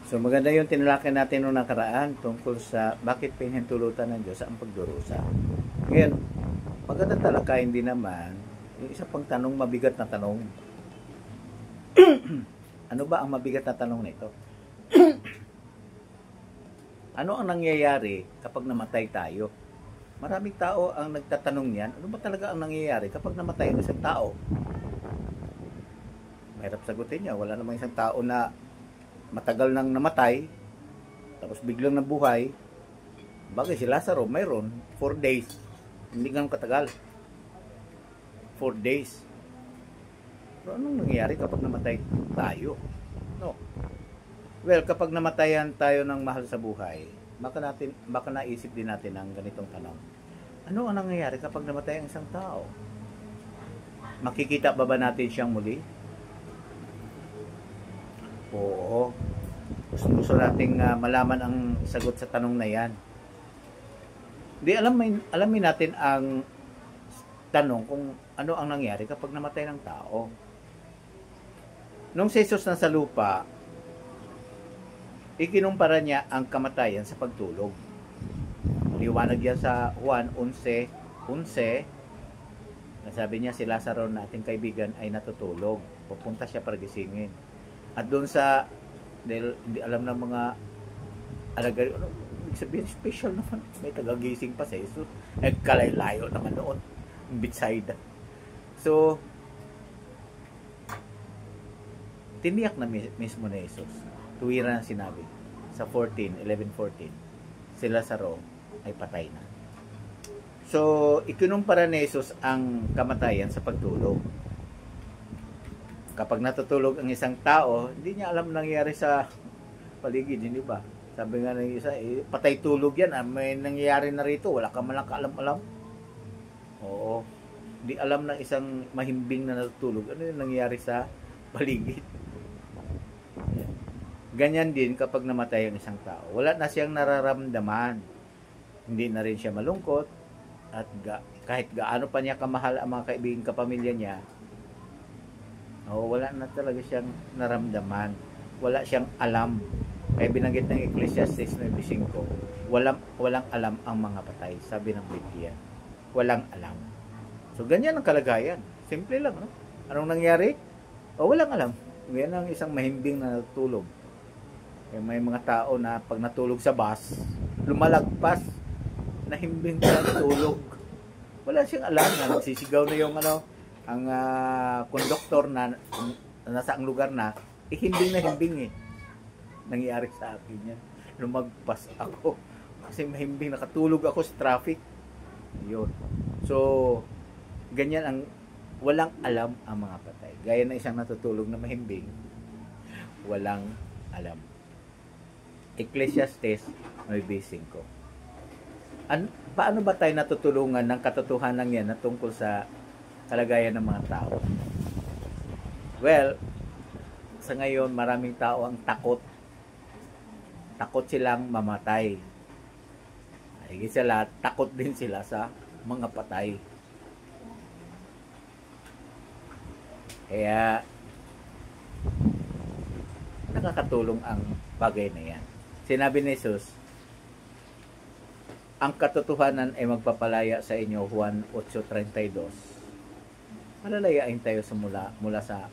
So maganda yung tinalakay natin noong nakaraan tungkol sa bakit pinahintulutan ng Diyos ang pagdurusa. Ngayon, maganda talakayin din naman yung isa pang tanong, mabigat na tanong. Ano ba ang mabigat na tanong nito? Ano ang nangyayari kapag namatay tayo? Maraming tao ang nagtatanong niyan, ano ba talaga ang nangyayari kapag namatay ang isang tao? Mahirap sagutin niya, wala namang isang tao na matagal nang namatay, tapos biglang nabuhay. Bagay si Lazaro, mayroon 4 days. Hindi ganun katagal. 4 days. Pero anong nangyayari kapag namatay tayo? No. Well, kapag namatayan tayo ng mahal sa buhay, baka naisip din natin ang ganitong tanong. Ano ang nangyayari kapag namatay ang isang tao? Makikita ba natin siyang muli? Oo. Gusto nating malaman ang sagot sa tanong na yan. Di alamin natin ang tanong kung ano ang nangyari kapag namatay ng tao. Nung si Jesus nasa lupa, ikinumpara niya ang kamatayan sa pagtulog. Liwanag yan sa Juan 11:11. Nasabi niya si Lazaro na ating kaibigan ay natutulog. Pupunta siya para gisingin. At doon sa, dahil hindi alam ng mga alagay, ano, sabihin special naman, may tagagising pa sa Jesus. Kalaylayo naman noon, Bethsaida. So, tiniyak na mismo na Jesus. Tuwira na sinabi sa 11:14, si Lazaro ay patay na. So, ikinumpara ni Jesus ang kamatayan sa pagtulog. Kapag natutulog ang isang tao, hindi niya alam nangyayari sa paligid, hindi ba? Sabi nga ng isa, patay tulog yan, may nangyayari na rito, wala ka man lang kaalam-alam. Oo, hindi alam ng isang mahimbing na natutulog, ano yung nangyayari sa paligid. Ganyan din kapag namatay ang isang tao. Wala na siyang nararamdaman. Hindi na rin siya malungkot. At kahit gaano pa niya kamahal ang mga kaibigan, kapamilya niya, wala na talaga siyang naramdaman. Wala siyang alam. Kaya binanggit ng Ecclesiastes 9:5, walang alam ang mga patay. Sabi ng Biblia. Walang alam. So, ganyan ang kalagayan. Simple lang, no? Anong nangyari? Walang alam. Yan ang isang mahimbing na natutulog. May mga tao na pag natulog sa bus, lumalagpas, nahimbing na natulog. Wala siyang alam na nagsisigaw na yung ang konduktor na nasa ang lugar na, himbing na himbing eh. Nangyari sa akin yan. Lumagpas ako. Kasi mahimbing, nakatulog ako sa traffic. Yun. So, ganyan ang walang alam ang mga patay. Gaya na isang natutulog na mahimbing, walang alam. Ecclesiastes 9:5. Paano ba tayo natutulungan ng katotohanan yan na tungkol sa kalagayan ng mga tao? Well, sa ngayon maraming tao ang takot. Takot silang mamatay. Higit sa lahat, takot din sila sa mga patay. Kaya nakakatulong ang bagay na yan. Sinabi ni Jesus, ang katotohanan ay magpapalaya sa inyo, Juan 8:32. Malalayain tayo sa mula sa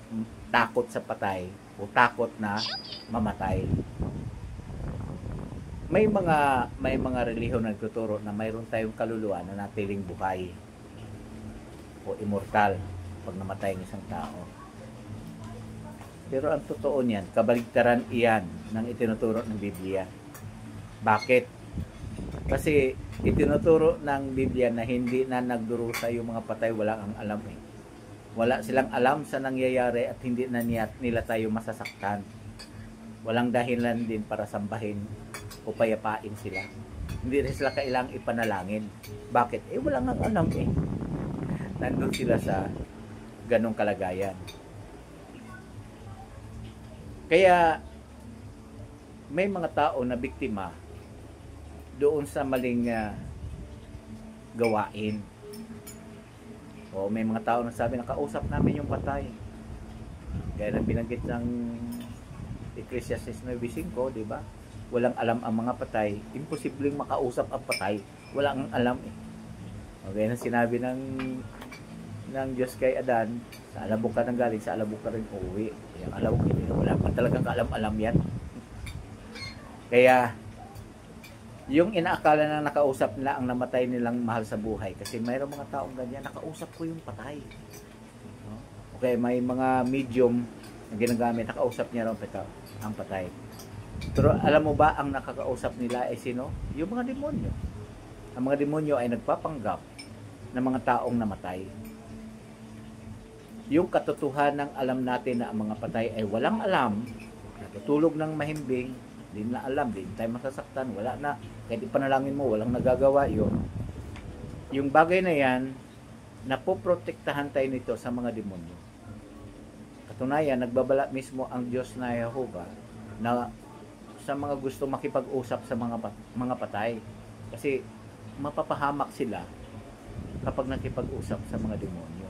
takot sa patay o takot na mamatay. May mga relihiyon na nagtuturo na mayroon tayong kaluluwa na natiling buhay o immortal pag namatay ng isang tao. Pero ang totoo niyan, kabaligtaran iyan ng itinuturo ng Biblia. Bakit? Kasi itinuturo ng Biblia na hindi na nagdurusa yung mga patay, wala ang alam eh. Wala silang alam sa nangyayari at hindi na nila tayo masasaktan. Walang dahilan din para sambahin o payapain sila. Hindi rin sila kailangang ipanalangin. Bakit? Wala nga alam eh. Nandun sila sa ganong kalagayan. Kaya may mga tao na biktima doon sa maling gawain. O may mga tao na sabi, nakausap namin yung patay. Gaya na binanggit ng Ecclesiastes 9:5, di ba? Walang alam ang mga patay. Imposibleng makausap ang patay. Walang alam eh. Okay, na sinabi ng Diyos kay Adan, sa alabok ka nang galing, sa alabok ka rin uuwi. Kaya alabok, hindi na wala pa talagang kaalam-alam yan. Kaya, yung inaakala na nakausap nila ang namatay nilang mahal sa buhay. Kasi mayroong mga taong ganyan, nakausap ko yung patay. No? Okay, may mga medium na ginagamit, nakausap niya raw ang patay. Pero alam mo ba, ang nakakausap nila ay sino? Yung mga demonyo. Ang mga demonyo ay nagpapanggap ng mga taong namatay. Yung katotohanan ng alam natin na ang mga patay ay walang alam, natutulog ng mahimbing, hindi na alam, hindi tayo masasaktan, wala na, kahit ipanalangin mo, walang nagagawa yun. Yung bagay na yan, napoprotektahan tayo nito sa mga demonyo. Katunayan, nagbabala mismo ang Diyos na Jehovah na sa mga gusto makipag-usap sa mga patay. Kasi mapapahamak sila kapag nakipag-usap sa mga demonyo.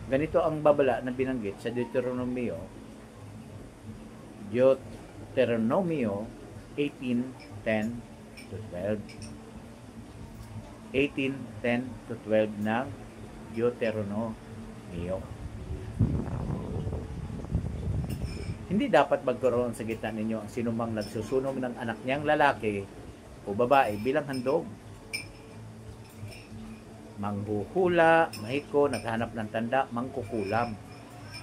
Ganito ang babala na binanggit sa Deuteronomio 18:10-12. 18:10-12 ng Deuteronomio. Hindi dapat magkaroon sa gitna ninyo ang sinumang nagsusunog ng anak niyang lalaki o babae bilang handog. Manghuhula, mahiko, naghanap ng tanda, mangkukulam,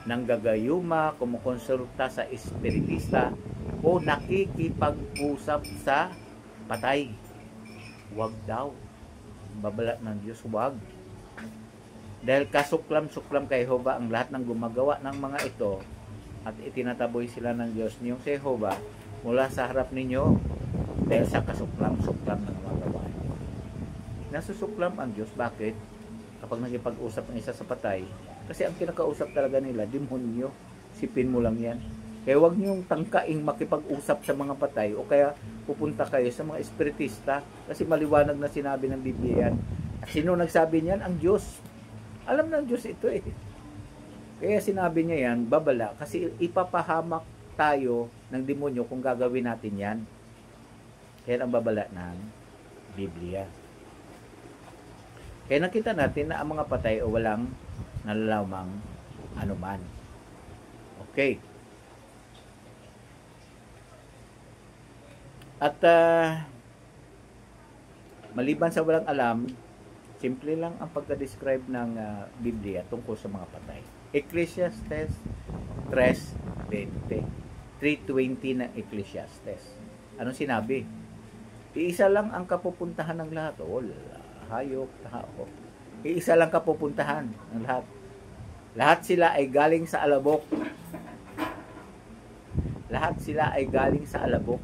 nanggagayuma, kumukonsulta sa espiritista, o nakikipag-usap sa patay. Huwag daw. Babala ng Diyos, huwag. Dahil kasuklam-suklam kay Jehovah ang lahat ng gumagawa ng mga ito, at itinataboy sila ng Diyos niyong si Jehovah mula sa harap ninyo dahil sa kasuklam-suklam ng mga gawain. Nasusuklam ang Diyos. Bakit? Kapag nakipag-usap ng isa sa patay, kasi ang kinakausap talaga nila, demonyo. Sipin mo lang yan. Kaya huwag niyong tangkaing makipag-usap sa mga patay o kaya pupunta kayo sa mga espiritista kasi maliwanag na sinabi ng Biblia yan. At sino nagsabi niyan? Ang Diyos. Alam ng Diyos ito eh. Kaya sinabi niya yan, babala, kasi ipapahamak tayo ng demonyo kung gagawin natin yan. Kaya ang babala ng Biblia. Kaya nakita natin na ang mga patay o walang nalalamang anuman. Okay. At maliban sa walang alam, simple lang ang pagka-describe ng Biblia tungkol sa mga patay. Ecclesiastes 3:20. 3:20 ng Ecclesiastes. Anong sinabi? Iisa lang ang kapupuntahan ng lahat. Hayop, tao. Iisa lang kapupuntahan ng lahat. Lahat sila ay galing sa alabok. Lahat sila ay galing sa alabok.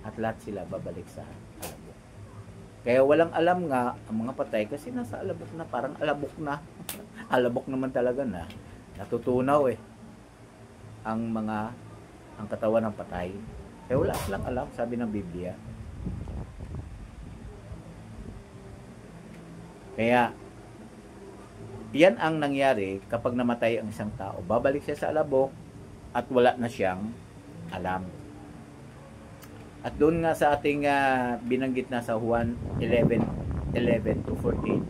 At lahat sila babalik sa alabok. Kaya walang alam nga ang mga patay kasi nasa alabok na, parang alabok na. Alabok naman talaga na. Natutunaw eh. Ang katawan ng patay. Kaya wala silang alam, sabi ng Biblia. Kaya, yan ang nangyari kapag namatay ang isang tao. Babalik siya sa alabok at wala na siyang alam. At doon nga sa ating binanggit na sa Juan 11:11-14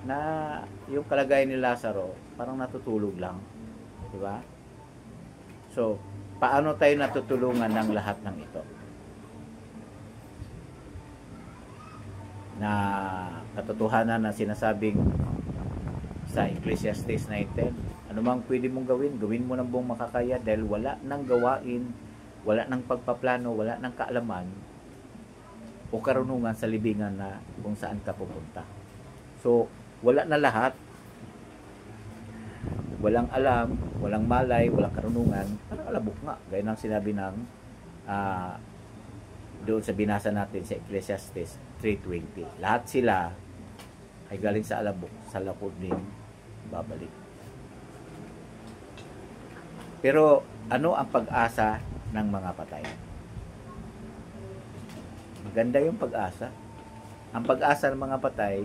na yung kalagayan ni Lazaro parang natutulog lang. Diba? So, paano tayo natutulungan ng lahat ng ito? Na katotohanan na sinasabing sa Ecclesiastes 9:10, anumang pwede mong gawin, gawin mo ng buong makakaya dahil wala nang gawain, wala nang pagpaplano, wala nang kaalaman o karunungan sa libingan na kung saan ka pupunta. So, wala na lahat. Walang alam, walang malay, walang karunungan, parang alabok nga. Gaya ng sinabi ng doon sa binasa natin sa Ecclesiastes 3:20. Lahat sila ay galing sa alabok, sa lakod din babalik. Pero ano ang pag-asa ng mga patay? Maganda yung pag-asa. Ang pag-asa ng mga patay,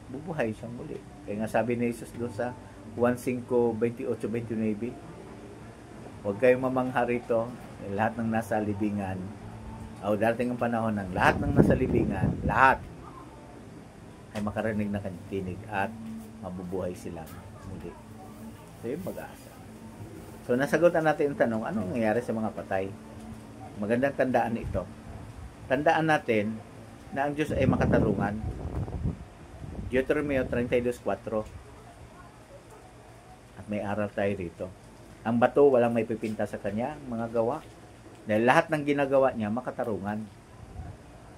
bubuhay siyang muli. Kaya nga sabi ni Jesus doon sa Juan 5:28-29, Huwag kayong mamangha rito. Lahat ng nasa libingan, o darating ang panahon ng lahat ng nasa libingan, lahat ay makarinig ng kanyang tinig at mabubuhay sila muli. So, yung pag-asa. So, nasagutan natin yung tanong, anong nangyayari sa mga patay? Magandang tandaan ito. Tandaan natin na ang Diyos ay makatarungan. Deuteronomy 32:4. At may aral tayo rito. Ang bato, walang may pipinta sa kanya, mga gawa. Dahil lahat ng ginagawa niya, makatarungan.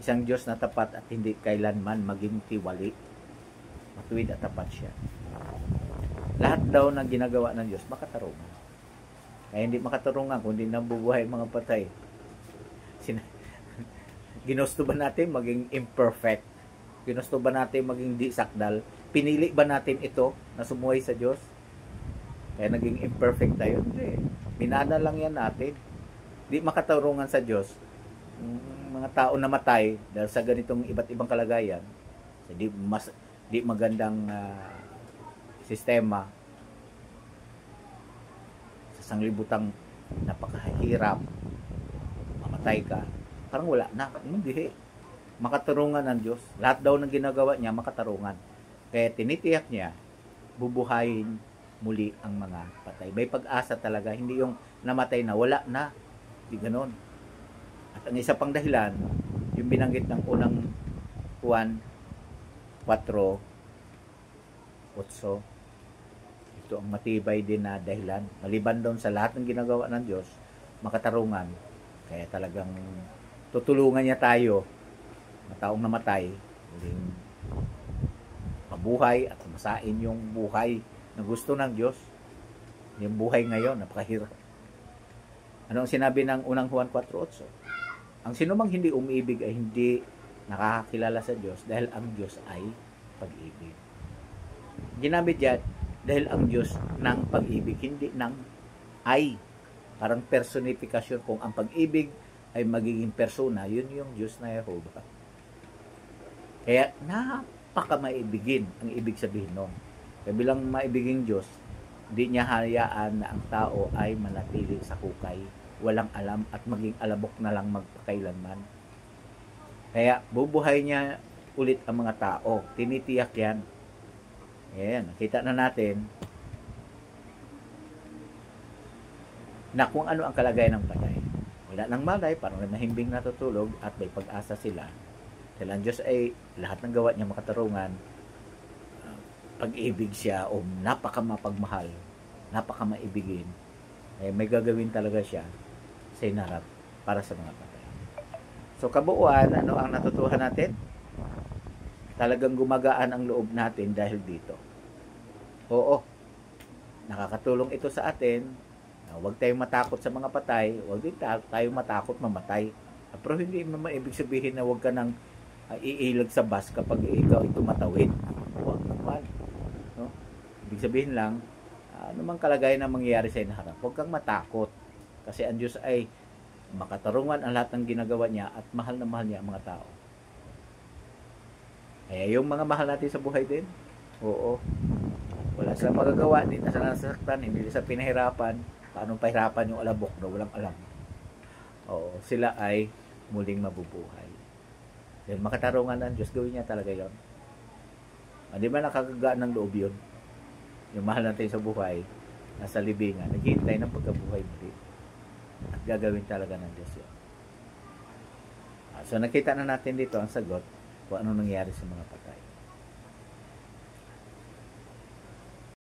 Isang Diyos na tapat at hindi kailanman maging tiwali. Matuwid at tapat siya. Lahat daw ng ginagawa ng Diyos, makatarungan. Kaya hindi makatarungan, kundi nabubuhay mga patay. Ginusto ba natin maging imperfect? Ginusto ba natin maging di sakdal? Pinili ba natin ito na sumuhay sa Diyos? Kaya naging imperfect tayo. Hindi. Minana lang yan natin. Di makatarungan sa Diyos. Mga tao na matay dahil sa ganitong iba't ibang kalagayan, di magandang sistema, sa sanglibutang napakahirap, mamatay ka, parang wala na. Hindi. Makatarungan ng Diyos. Lahat daw ng ginagawa niya, makatarungan. Kaya tinitiyak niya, bubuhayin muli ang mga patay. May pag-asa talaga, hindi yung namatay na, wala na. Hindi ganon. At ang isa pang dahilan, yung binanggit ng unang Juan 4:8, ito ang matibay din na dahilan. Maliban doon sa lahat ng ginagawa ng Diyos, makatarungan. Kaya talagang tutulungan niya tayo, mga taong namatay, muling mabuhay at masain yung buhay na gusto ng Diyos. Yung buhay ngayon, napakahirap. Ano ang sinabi ng unang Juan 4:8? Ang sinumang hindi umiibig ay hindi nakakakilala sa Diyos dahil ang Diyos ay pag-ibig. Ginamit yan dahil ang Diyos ng pag-ibig, hindi ng ay. Parang personifikasyon. Kung ang pag-ibig ay magiging persona, yun yung Diyos na Jehovah. Kaya napakamaibigin ang ibig sabihin nun. Kaya bilang maibiging Diyos, hindi niya hayaan na ang tao ay manatili sa kukay, walang alam at maging alabok na lang magpakailanman. Kaya bubuhay niya ulit ang mga tao. Tinitiyak yan. Ayan, nakita na natin na kung ano ang kalagayan ng patay. Wala nang malay, parang nahimbing natutulog at may pag-asa sila. Dahil ang Diyos ay lahat ng gawa niya makatarungan, pag-ibig siya o napakamapagmahal, napakamaibigin, ay may gagawin talaga siya sa inarap para sa mga patay. So kabuuan, ano ang natutuhan natin? Talagang gumagaan ang loob natin dahil dito. Oo, nakakatulong ito sa atin. Huwag tayong matakot sa mga patay, huwag din tayong matakot mamatay. Pero hindi naman ibig sabihin na huwag ka nang iilag sa bus kapag ikaw ay tumatawid. Huwag naman. No? Ibig sabihin lang, anumang kalagayan na mangyayari sa inaharap, huwag kang matakot. Kasi ang Diyos ay makatarungan ang lahat ng ginagawa niya at mahal na mahal niya ang mga tao. Kaya yung mga mahal natin sa buhay din, oo, wala silang magagawa, hindi na sila nasasaktan, hindi sa pinahirapan, paano pahirapan yung alabok na walang alam. Oo, sila ay muling mabubuhay. Dahil makatarungan ng Diyos, gawin niya talaga yun. Hindi ba nakakagaan ng loob yun? Yung mahal natin sa buhay, nasa libingan, naghihintay ng pagkabuhay muli. At gagawin talaga ng Diyos yun. So nakita na natin dito ang sagot kung ano nangyari sa mga patay.